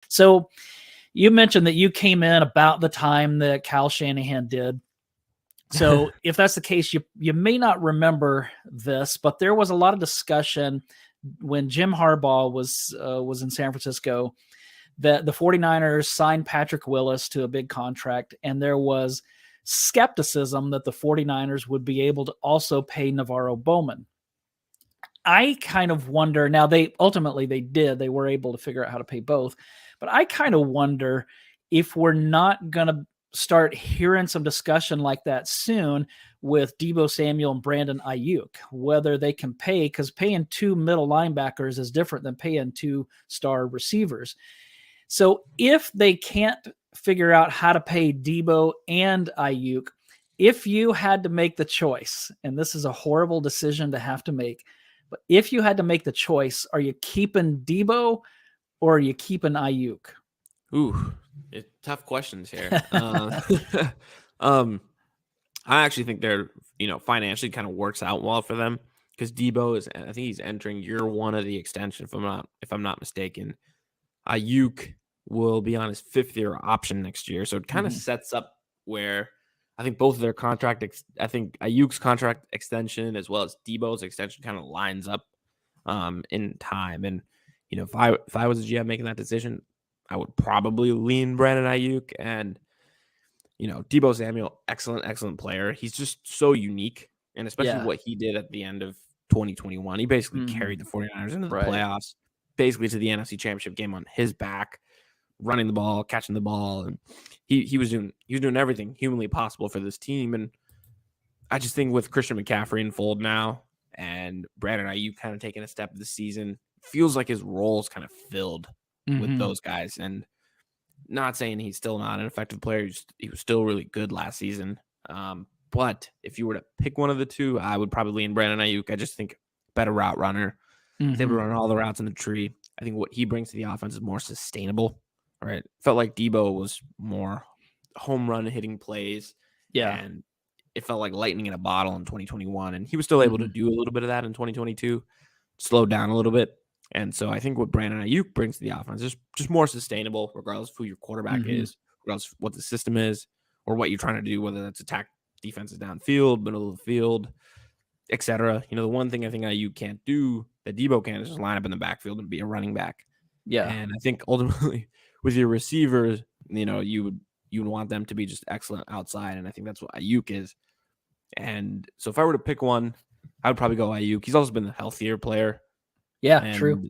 So you mentioned that you came in about the time that Kyle Shanahan did. So if that's the case, you may not remember this, but there was a lot of discussion when Jim Harbaugh was in San Francisco that the 49ers signed Patrick Willis to a big contract, and there was skepticism that the 49ers would be able to also pay Navarro Bowman. I kind of wonder, now they were able to figure out how to pay both, but I kind of wonder if we're not going to start hearing some discussion like that soon with Deebo Samuel and Brandon Aiyuk, whether they can pay, because paying 2 middle linebackers is different than paying 2 star receivers. So if they can't figure out how to pay Deebo and Aiyuk, if you had to make the choice, and this is a horrible decision to have to make, but if you had to make the choice, are you keeping Deebo or are you keeping Aiyuk? Ooh, tough questions here. I actually think they're, financially kind of works out well for them because Deebo I think he's entering year 1 of the extension, if I'm not mistaken. Aiyuk will be on his 5th year option next year, so it kind of sets up where I think both of their I think Ayuk's contract extension as well as Deebo's extension kind of lines up in time. And if I was a GM making that decision, I would probably lean Brandon Aiyuk. And Deebo Samuel, excellent player. He's just so unique, and especially what he did at the end of 2021. He basically carried the 49ers into the playoffs, basically to the NFC Championship game on his back, running the ball, catching the ball, and he was doing everything humanly possible for this team. And I just think with Christian McCaffrey in fold now and Brandon Aiyuk kind of taking a step this season, feels like his role's kind of filled with those guys. And not saying he's still not an effective player. He was still really good last season. But if you were to pick one of the two, I would probably lean Brandon Aiyuk. I just think better route runner. He's able to run all the routes in the tree. I think what he brings to the offense is more sustainable. Right? Felt like Deebo was more home run hitting plays. Yeah. And it felt like lightning in a bottle in 2021. And he was still able to do a little bit of that in 2022, slowed down a little bit. And so I think what Brandon Aiyuk brings to the offense is just more sustainable, regardless of who your quarterback is, regardless of what the system is, or what you're trying to do, whether that's attack defenses downfield, middle of the field, etc. The one thing I think Aiyuk can't do that Deebo can is just line up in the backfield and be a running back. Yeah. And I think ultimately with your receivers, you would want them to be just excellent outside. And I think that's what Aiyuk is. And so if I were to pick one, I would probably go Aiyuk. He's also been the healthier player. Yeah, true.